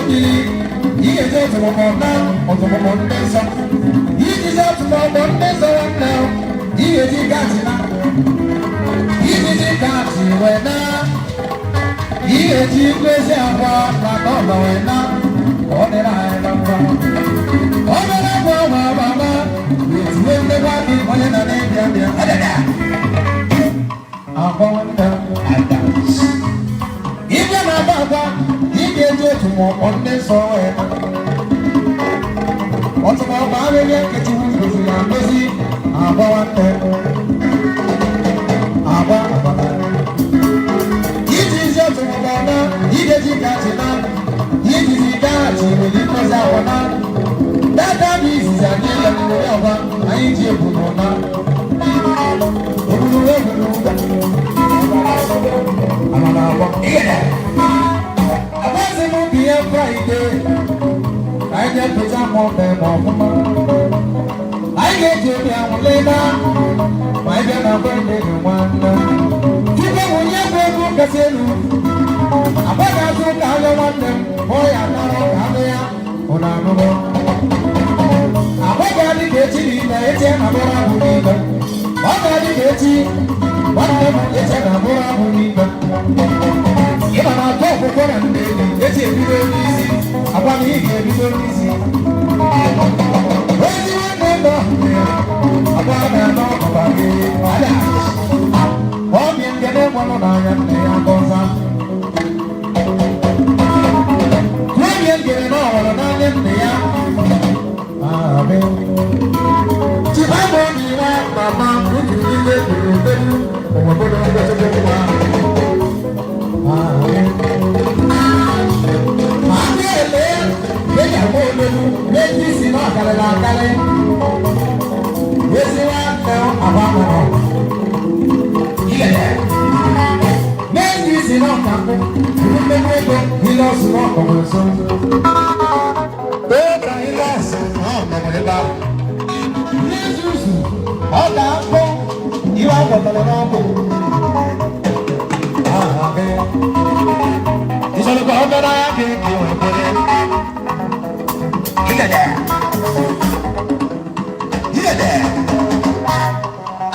bili ihe je ọtụmọmọ na ọtụmọmọ ndị nsọ ijizi ọtụmọmọ ndị nsọ nwanne ihe ji gaji na ijiji gaji wee na ihe ji mkpezi agwa na n'ọba wee na ọ dịrị anyị na mba ọ bịara gwa nwa baba etuwe ndekwa gị onye nọ n'ịbịa bịa adada agwa nwanne ada ibe na-agba agwa ị ga-eji otu maọbụ ndị nsọ wee na ọtụmọkpa arịrị ekechukwu goziri agozi agwa nwanne agwa agwa ijizi ọtụmọkpa na ideji gaji na ijizi gaji nwere mkpezi ahụ na dada bụ izizi anyị elere ọba anyị ji ebunu na obunu ebunu amana agwa abazi m bụ ihe fraịde anyị ga-epụta ma ọbụ ma ọfụma anyị ga-eji obi anwụle na ma anyị bịa na bende gị nwanne tupu onye bụ ego kasị elu agbaghị azụ ka anya nwanne m ọ ya nara ka anụ ya bụ na anụrụ agbaghị adị ka echi n'ime eche na bụrụ abụ n'ime ọ ga-adị ka echi nwanne m eche na bụrụ abụ n'ime ịma na atụ ọkwụkwọ na ndị echi ebido n'isi agwa na ị ga-ebido n'isi ozi nwanne nọ agwa na-anọ ọba gị ada ọmị ngene gwanụ n'anya nne ya gọza nwunye ngene n'ọhụrụ n'anya nne ya chibabụ obi nwa mama otu n'ime gburugburu obodo ngochukwu nwa méjì sí náà kàlẹ́ la kálẹ́ yéésì wá tẹ àbámọ̀ ilẹ̀ méjì sí náà kàkó ìdúgbò ilé ọ̀sùn náà kọ̀wé sọ. bẹ́ẹ̀ ka ilé ọ̀sùn náà kọ̀wé bá yéésù ọ̀gá kó ìwà gbọ̀gbọ̀lọ̀ náà bò. ìṣòro kan ọ̀gbẹ́ náà yá kéèké wọ̀ ẹ̀kọ́rẹ́.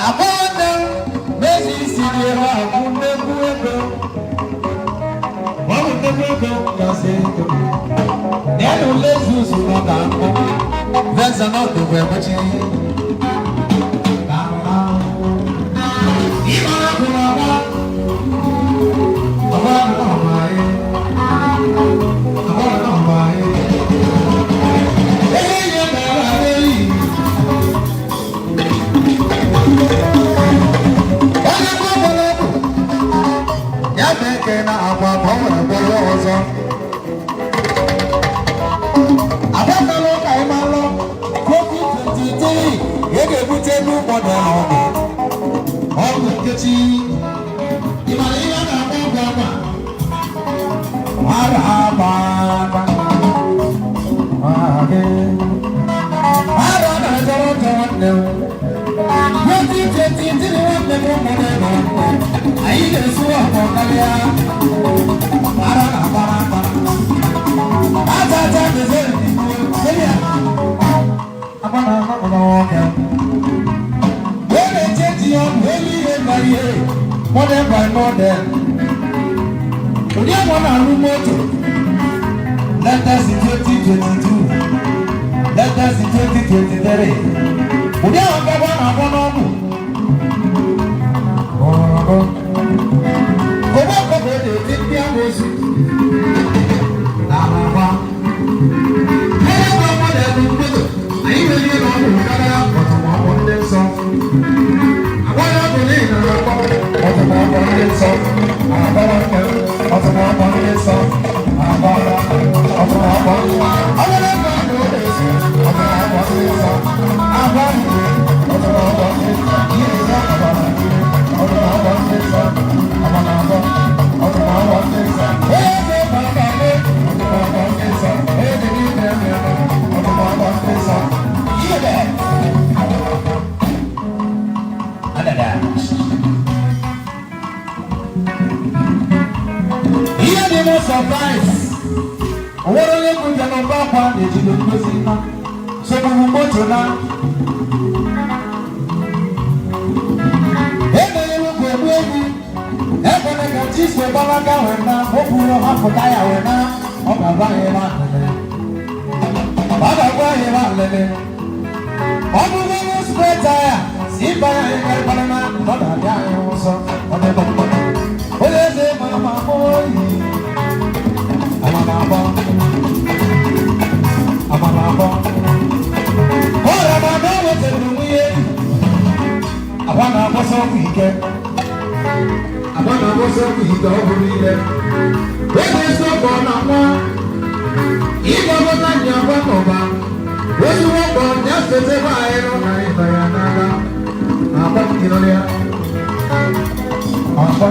Abọ́dá méjì sí ni ẹ̀rọ àkúndékú ẹ̀kọ́. Wọ́n mú dékú ẹ̀kọ́ yọ̀sẹ̀ ẹ̀kọ́. Nínú Lẹ́sùs lọ́dà ńkọ́. Vẹ́sẹ̀ náà tó bẹ̀ mọ́tì. Ìmọ̀ ọkùnrin ọba. Ọba náà máa yẹ. Ọba náà máa yẹ. Na agwa bọ̀wọ̀ bọ̀wọ̀ ọzọ. Abẹ́kọ̀lọ́ ka ị ma lọ, 2023 ị ga-ebute n'ụgbọdọ ọgụ. Ọgụ nkechi. Ị mara ihe a na-agba ọgụ agba? Mara agba agba. Mara na-ajọrọ ọjọọ nwanne m. 2023 nwanne m ụmụnne m. Anyị ga-esu ọkụ karịa. Modern by modern. Onye nọ na-arụ moto. Let us in 2022. Let us in 2023. Onye ahụ gaba na-agbọ n'ọgwụ. Kobo kobo na-eti ndị amoosu. Na-ahụhụ. Onye nọ modern moto. Anyị nwere ihe n'ọgwụ karịa ọtụmọkpọ ndị nsọ. Agwara ọgwụ n'ihi na akpọ. Ọtụmọkpọ ndị nsọ. Agwara ọgwụ. Ọtụmọkpọ ndị nsọ. Agwara ọtụmọkpọ. Ọgwara ọgwụ ọgwụ na-esi. Ọtụmọkpọ ndị nsọ. Agwara ọtụmọkpọ ndị nsọ. Ihe ịzọ ọbara. Ọtụmọkpọ ndị nsọ. Ọtụmọkpọ. Ọtụmọkpọ ndị nsọ. Eze bàbá mi. Ọtụmọkpọ ndị nsọ. Eze n'ime mi. Ọtụmọkpọ ndị nsọ. Ihe bẹ́ẹ̀. Adada. Ihe dị m surprise. Oworo ye ku jano ba kwa de jido ngozi na. So bu moto na. Ebe ye ku ebu ebi. Ebe na ka jiswe baba ga wena, oburo ha fota ya wena. Oba ba ye ma lele. Baba ba ye ma lele. Obu be spread tire. Si ba ye ga balana, oda ya ye so. Oda ba. Ole ze mama boy. Amama. Ora ma no we te nuye. Abana boso wike. Abana boso wike obulile. We so go na mo. Ibo mo na nya kwa koba. We so go nya fete ba ero na ibayana na. Apa kinolia. Apa.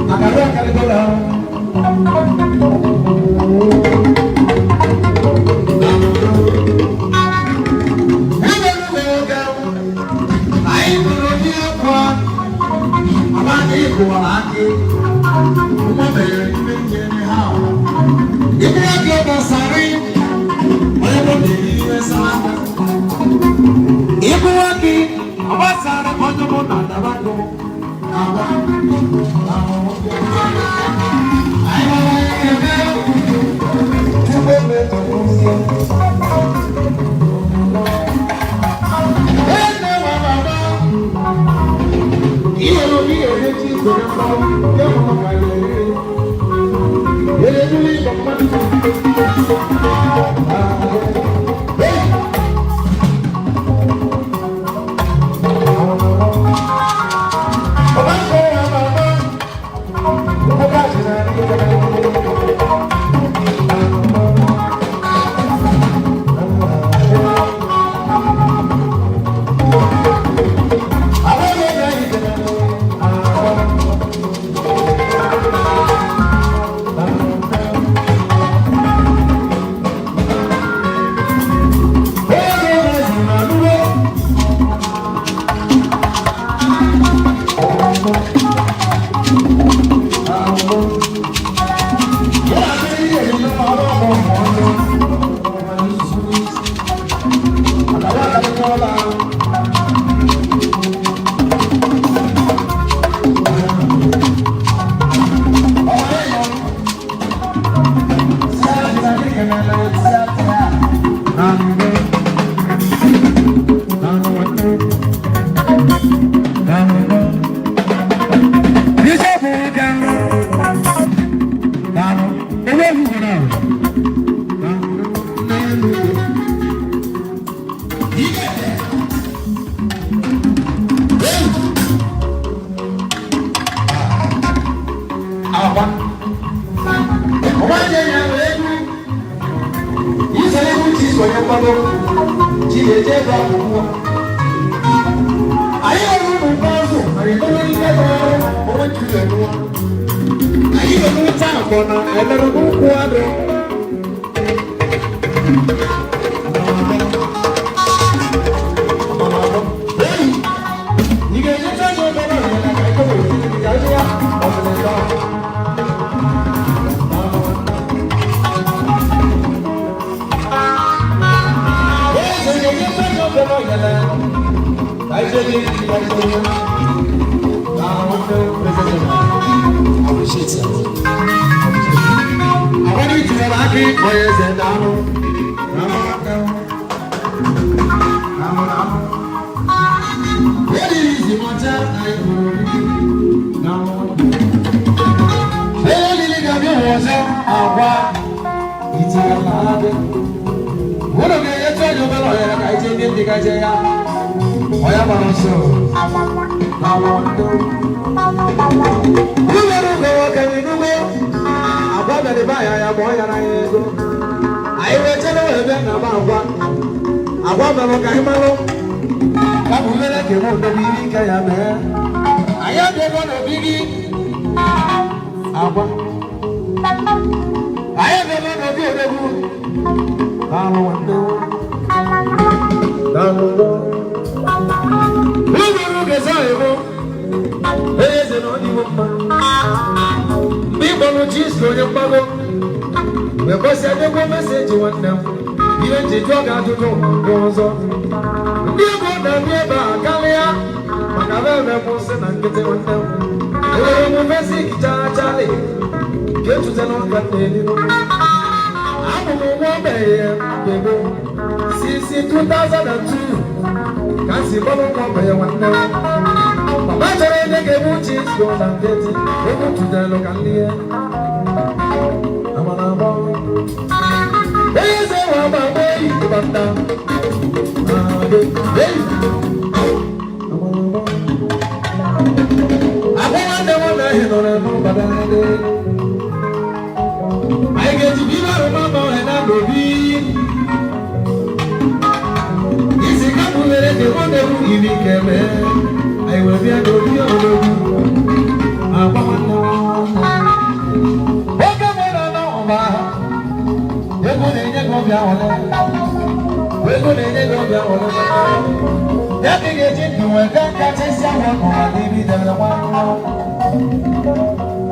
Agora, cara,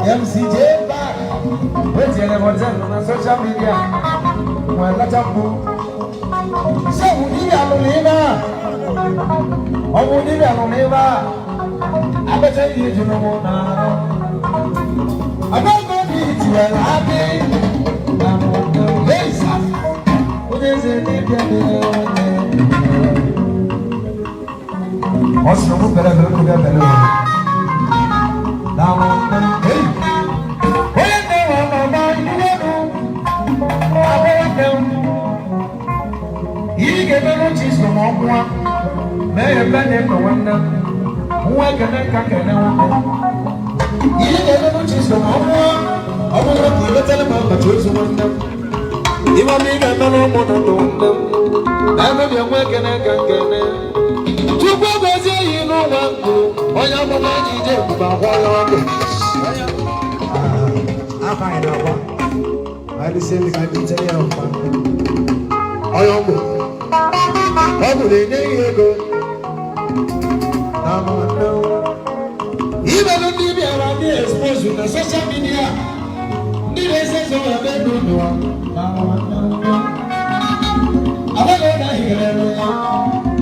MCJ back. Wait till on social media. When let up. So we need a ọmọ níbi àwọn níbà abẹ́tẹ́ yìí dùnú mọ́ náà abẹ́gbẹ́ bí tiẹ̀ lábẹ́ lẹ́yìnsá ó ní ṣe níbi ẹni ọ̀sìn ọmọ bẹ̀rẹ̀ bẹ̀rẹ̀ kó bẹ́ẹ̀ bẹ̀rẹ̀ wọ̀ dáwọn ẹ̀yìn ó yẹ kí wọ́n bàbá ìdílé nù abẹ́rẹ́ kẹ́hìn yìí kẹ́hìn ló ti sọ̀rọ̀ ọ̀hún wa. Mẹ bẹ́ẹ̀ ni wọ́n ná wọ́n kẹ́nẹ́ ká kẹ́nẹ́ wọn bẹ́ẹ̀. Yìí ni ẹgbẹ́ ló ti sọ ọmọ náà kì í bẹ́ tẹ́lẹ̀ máa bàtí ó sọ wọn ná. Ìwọ́n mi bẹ́ẹ̀ bẹ́ẹ̀ lọ́mọ náà tó ń ná. Ẹgbẹ́ mi wọ́n kẹ́nẹ́ ká kẹ́nẹ́. Tukú gbèsè yìí ló wà ń kó. Ọ̀yà ọmọ náà yìí jẹ́ ìgbà wọ́n yọ̀ ọ́. Afa yẹn náà wá. Báyìí sẹ́ni ká bí tẹ́lẹ̀ ọ̀pá. Ọ̀yọ̀ ọ̀gbọ̀n. Ọ̀gbọ̀n lè ní iye go. Even if you are exposed to the social media, the races of a bedroom. I don't know that he can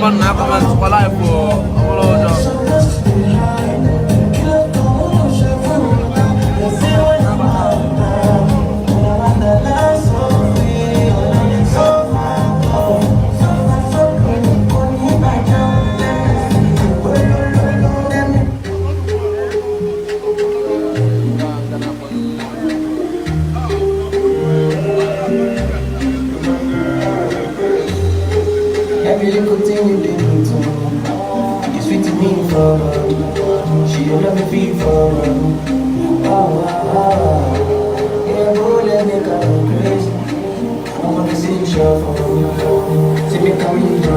man na comment for life Every little thing you did me to, you sweet to me for she don't let me feel for yeah, bro, let me go crazy. I wanna see you show for see me coming from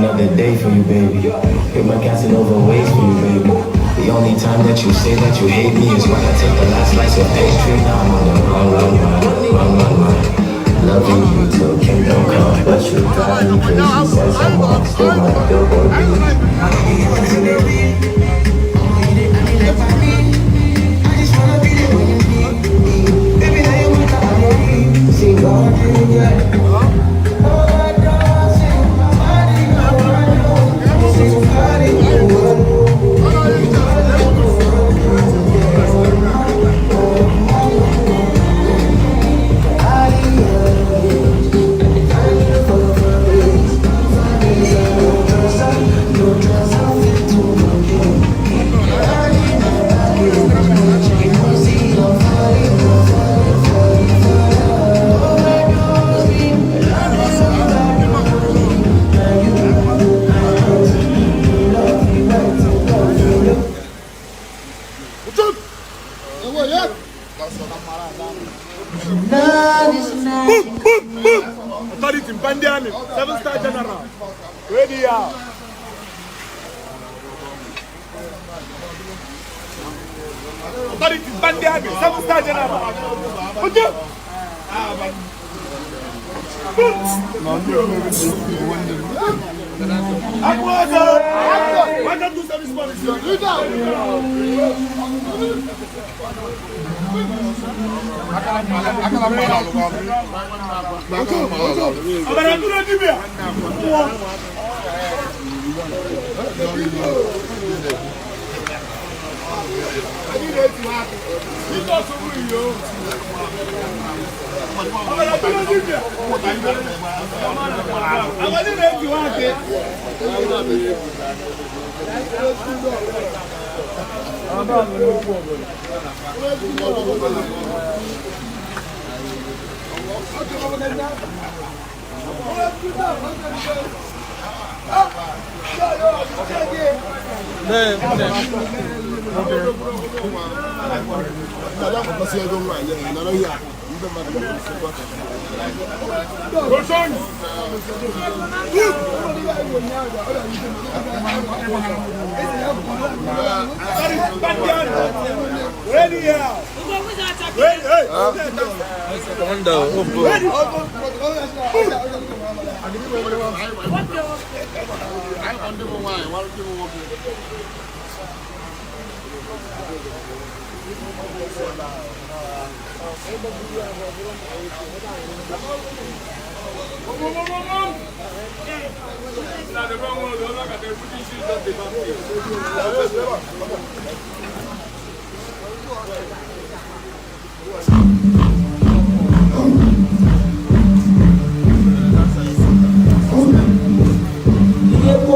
another day for you, baby. Hit my Casanova ways for you, baby. The only time that you say that you hate me is when I take the last slice of pastry. Now I'm on the run. Loving you till kingdom come, but you drive me crazy. Says I'm on, still my billboard Authority Bandiani, 7-star general. Ready out. Authority Bandiani, 7-star general. Put you. Why don't do some responsibility? Ready out. Yeah,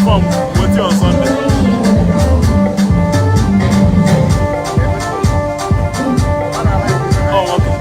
From what's your Sunday? Oh, okay.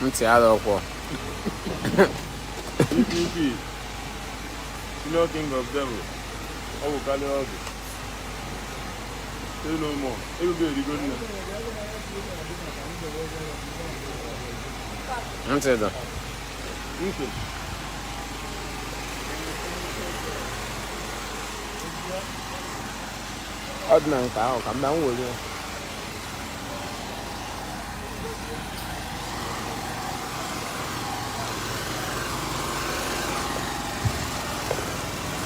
Ntị adọkwa. PPP, Senior King of Devil, ọ bụ Kali Ọgụ. Say no more. Ebube erigo nne. Ntị dọ. Ntị. Ọ dị na nke ahụ ka m bịa nwere ya.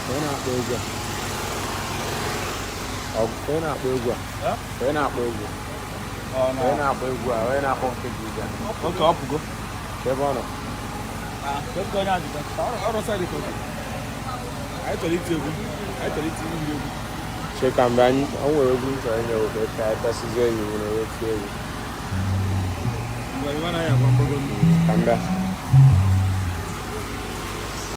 Onye na-akpọ egwu a? Onye na-akpọ egwu a? Onye na-akpọ egwu? Onye na-akpọ egwu a? Onye na-akpọ nke dị ugbu a? Oke ọ pụgo. Ebe ọ nọ? Ọrụ saịdị ka anyị chọrọ iti egwu. Anyị chọrọ iti ihe egwu. Che ka mgbe anyị o nwere egwu m chọrọ inye oke ka anyị tasizie enyi m na onye tie egwu. Mgbe anyị anaghị agwa mgbago mmiri. Ka m bịa.